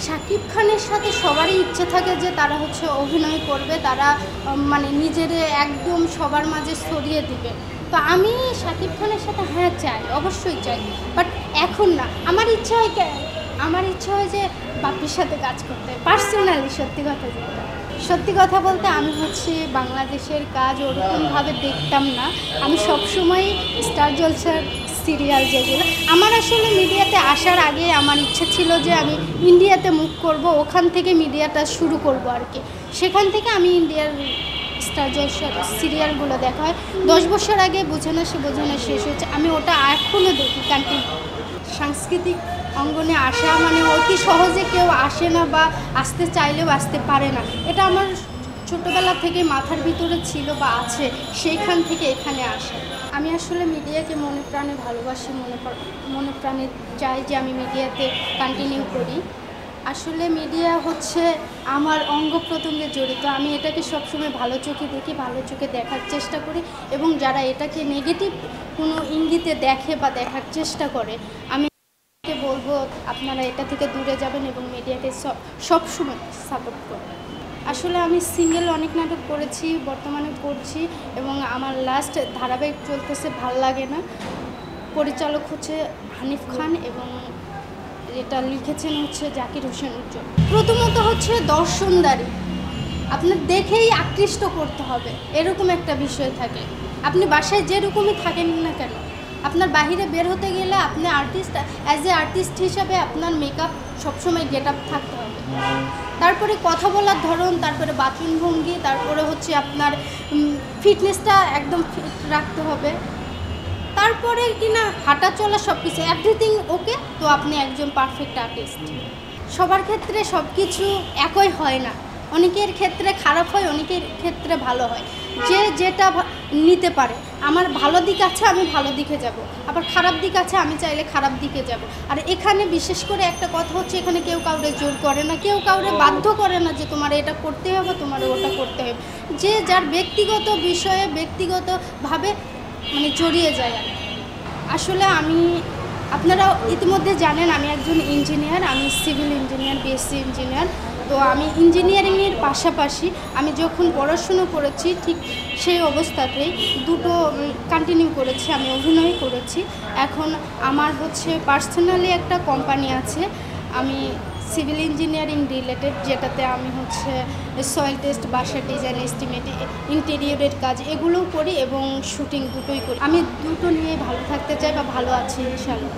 শাকিব খানের সাথে সবারই ইচ্ছে থাকে যে তারা হচ্ছে অভিনয় করবে, তারা মানে নিজের একদম সবার মাঝে ছড়িয়ে দিবে। তো আমি শাকিব খানের সাথে হ্যাঁ চাই, অবশ্যই চাই, বাট এখন না। আমার ইচ্ছা হয় যে বাপির সাথে কাজ করতে, পার্সোনালি। সত্যি কথা বলতে আমি হচ্ছে বাংলাদেশের কাজ ওরকমভাবে দেখতাম না। আমি সবসময় স্টার জলসার সিরিয়াল যেগুলো, আমার আসলে মিডিয়াতে আসার আগে আমার ইচ্ছে ছিল যে আমি ইন্ডিয়াতে মুভ করব, ওখান থেকে মিডিয়াটা শুরু করব আর কি। সেখান থেকে আমি ইন্ডিয়ার স্টার জলসার সিরিয়ালগুলো দেখা হয়। 10 বছর আগে বোঝে না শেষ হয়েছে, আমি ওটা এখনও দেখি কন্টিনিউ। সাংস্কৃতিক অঙ্গনে আসা মানে অতি সহজে কেউ আসে না, বা আসতে চাইলেও আসতে পারে না। এটা আমার ছোটোবেলা থেকে মাথার ভিতরে ছিল বা আছে, সেইখান থেকে এখানে আসে। আমি আসলে মিডিয়াকে মনে প্রাণে ভালোবাসি, মনে প্রাণে চাই যে আমি মিডিয়াতে কন্টিনিউ করি। আসলে মিডিয়া হচ্ছে আমার অঙ্গ প্রত্যঙ্গে জড়িত। আমি এটাকে সবসময় ভালো চোখে দেখি, ভালো চোখে দেখার চেষ্টা করি, এবং যারা এটাকে নেগেটিভ কোনো ইঙ্গিতে দেখে বা দেখার চেষ্টা করে, আমি বলবো আপনারা এটা থেকে দূরে যাবেন এবং মিডিয়াকে সবসময় সাপোর্ট করবেন। আসলে আমি সিঙ্গেল অনেক নাটক করেছি, বর্তমানে করছি, এবং আমার লাস্ট ধারাবাহিক চলতেছে, ভাল লাগে না। পরিচালক হচ্ছে হানিফ খান, এবং এটা লিখেছেন হচ্ছে জাকির হোসেন উজ্জ্বল। প্রথমত হচ্ছে দর্শনদারি, আপনার দেখেই আকৃষ্ট করতে হবে, এরকম একটা বিষয় থাকে। আপনি বাসায় যেরকমই থাকেন না কেন, আপনার বাহিরে বের হতে গেলে আপনি অ্যাজ এ আর্টিস্ট হিসাবে আপনার মেকআপ সবসময় গেট আপ থাকতে হবে। তারপরে কথা বলার ধরন, তারপরে বাথরুম ভঙ্গি, তারপরে হচ্ছে আপনার ফিটনেসটা একদম ফিট রাখতে হবে। তারপরে কিনা হাঁটা চলা সব কিছু এভরিথিং ওকে, তো আপনি একজন পারফেক্ট আর্টিস্ট। সবার ক্ষেত্রে সব কিছু একই হয় না, অনেকের ক্ষেত্রে খারাপ হয়, অনেকের ক্ষেত্রে ভালো হয়। যে যেটা নিতে পারে, আমার ভালো দিক আছে আমি ভালো দিকে যাব, আবার খারাপ দিক আছে আমি চাইলে খারাপ দিকে যাব। আর এখানে বিশেষ করে একটা কথা হচ্ছে, এখানে কেউ কাউরে জোর করে না, কেউ কাউরে বাধ্য করে না যে তোমার এটা করতে হবে, তোমার ওটা করতে হবে। যে যার ব্যক্তিগত বিষয়ে ব্যক্তিগতভাবে মানে জড়িয়ে যায়। আসলে আপনারা ইতিমধ্যে জানেন আমি একজন ইঞ্জিনিয়ার, আমি সিভিল ইঞ্জিনিয়ার, বিএসসি ইঞ্জিনিয়ার। তো আমি ইঞ্জিনিয়ারিংয়ের পাশাপাশি আমি যখন পড়াশুনো করেছি ঠিক সেই অবস্থাতেই দুটো কন্টিনিউ করেছি, আমি অভিনয় করেছি। এখন আমার হচ্ছে পার্সোনালি একটা কোম্পানি আছে, আমি সিভিল ইঞ্জিনিয়ারিং রিলেটেড, যেটাতে আমি হচ্ছে সয়েল টেস্ট, বাসার ডিজাইন, এস্টিমেট, ইন্টেরিয়রের কাজ এগুলোও করি, এবং শুটিং দুটোই করি। আমি দুটো নিয়ে ভালো থাকতে চাই, বা ভালো আছি ইনশাআল্লাহ।